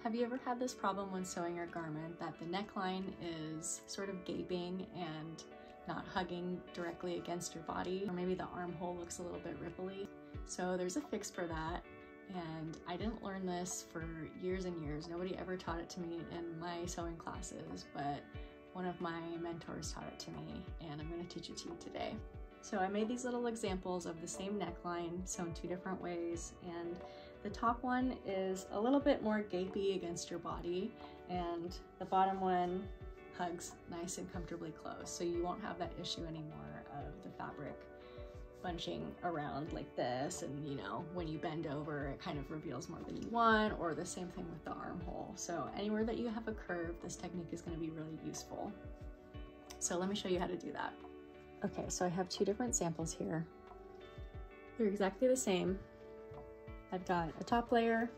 Have you ever had this problem when sewing your garment that the neckline is sort of gaping and not hugging directly against your body? Or maybe the armhole looks a little bit ripply. So there's a fix for that, and I didn't learn this for years and years. Nobody ever taught it to me in my sewing classes, but one of my mentors taught it to me, and I'm going to teach it to you today. So I made these little examples of the same neckline sewn two different ways, and the top one is a little bit more gapey against your body, and the bottom one hugs nice and comfortably closed, so you won't have that issue anymore of the fabric bunching around like this, and you know, when you bend over it kind of reveals more than you want, or the same thing with the armhole. So anywhere that you have a curve, this technique is going to be really useful. So let me show you how to do that. Okay, so I have two different samples here. They're exactly the same. I've got a top layer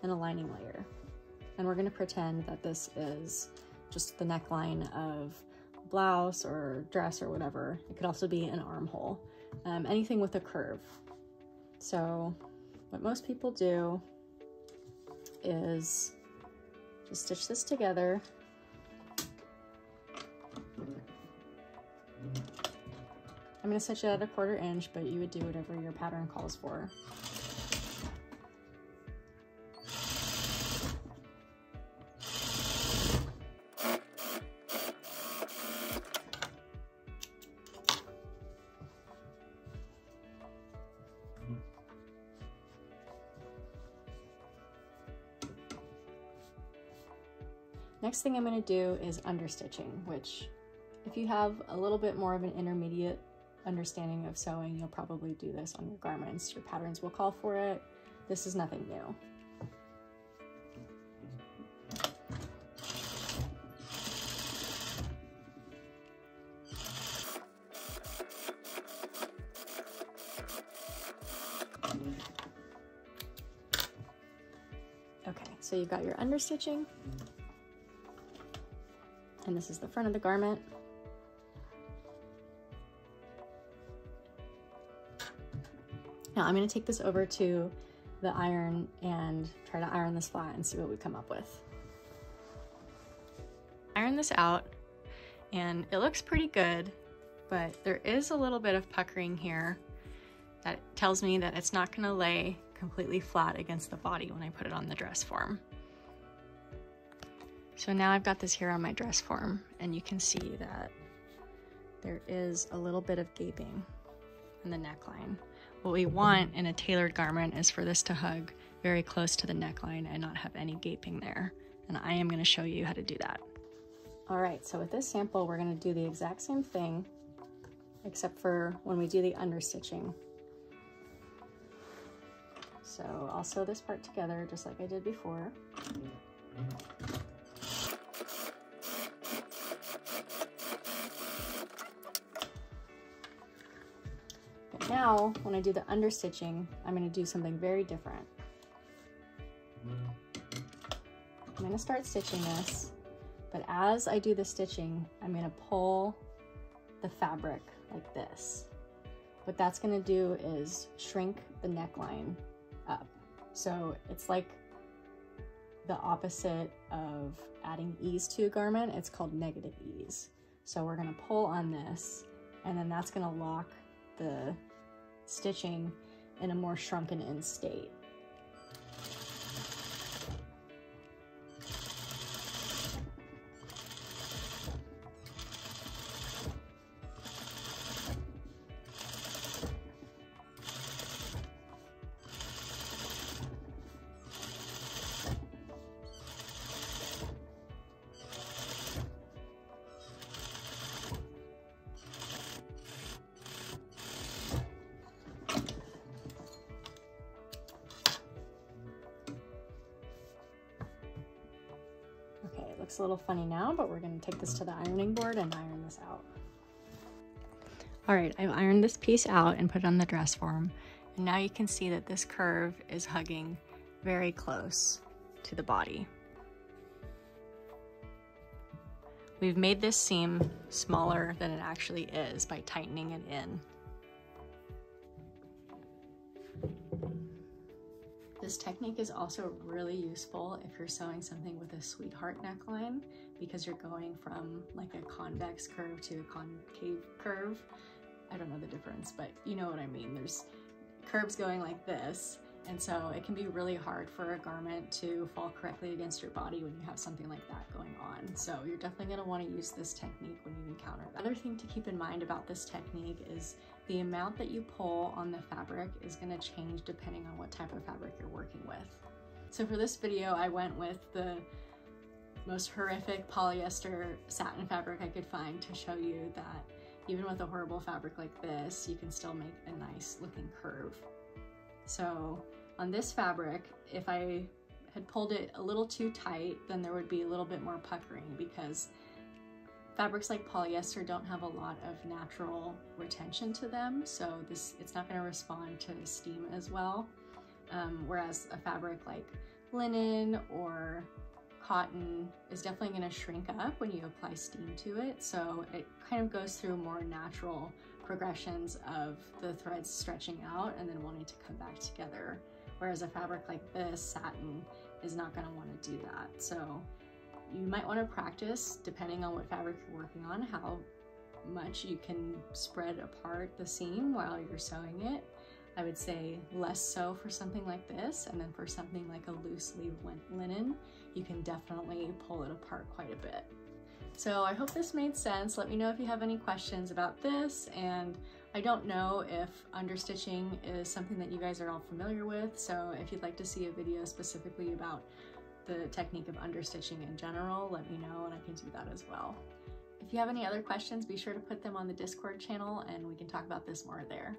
and a lining layer, and we're going to pretend that this is just the neckline of a blouse or dress or whatever. It could also be an armhole, anything with a curve. So what most people do is just stitch this together. I'm going to stitch it at 1/4 inch, but you would do whatever your pattern calls for. Next thing I'm going to do is understitching, which if you have a little bit more of an intermediate understanding of sewing, you'll probably do this on your garments. Your patterns will call for it. This is nothing new. Okay, so you've got your understitching, and this is the front of the garment. Now I'm going to take this over to the iron and try to iron this flat and see what we come up with. Iron this out, and it looks pretty good, but there is a little bit of puckering here that tells me that it's not going to lay completely flat against the body when I put it on the dress form. So now I've got this here on my dress form, and you can see that there is a little bit of gaping in the neckline. What we want in a tailored garment is for this to hug very close to the neckline and not have any gaping there. And I am going to show you how to do that. All right, so with this sample, we're going to do the exact same thing, except for when we do the understitching. So I'll sew this part together just like I did before. Now, when I do the understitching, I'm going to do something very different. I'm going to start stitching this, but as I do the stitching, I'm going to pull the fabric like this. What that's going to do is shrink the neckline up. So it's like the opposite of adding ease to a garment. It's called negative ease. So we're going to pull on this, and then that's going to lock the stitching in a more shrunken in state. Looks a little funny now, but we're going to take this to the ironing board and iron this out. All right, I've ironed this piece out and put it on the dress form, and now you can see that this curve is hugging very close to the body. We've made this seam smaller than it actually is by tightening it in. The This technique is also really useful if you're sewing something with a sweetheart neckline, because you're going from like a convex curve to a concave curve. I don't know the difference, but you know what I mean. There's curves going like this, and so it can be really hard for a garment to fall correctly against your body when you have something like that going on. So you're definitely going to want to use this technique when you encounter that. Another thing to keep in mind about this technique is the amount that you pull on the fabric is going to change depending on what type of fabric you're working with. So for this video, I went with the most horrific polyester satin fabric I could find to show you that even with a horrible fabric like this, you can still make a nice looking curve. So on this fabric, if I had pulled it a little too tight, then there would be a little bit more puckering, because fabrics like polyester don't have a lot of natural retention to them, so it's not going to respond to steam as well. Whereas a fabric like linen or cotton is definitely going to shrink up when you apply steam to it, so it kind of goes through more natural progressions of the threads stretching out and then wanting to come back together. Whereas a fabric like this, satin, is not going to want to do that. So you might want to practice, depending on what fabric you're working on, how much you can spread apart the seam while you're sewing it. I would say less so for something like this, and then for something like a loose leaf linen, you can definitely pull it apart quite a bit. So I hope this made sense. Let me know if you have any questions about this, and I don't know if understitching is something that you guys are all familiar with, so if you'd like to see a video specifically about the technique of understitching in general, let me know and I can do that as well. If you have any other questions, be sure to put them on the Discord channel and we can talk about this more there.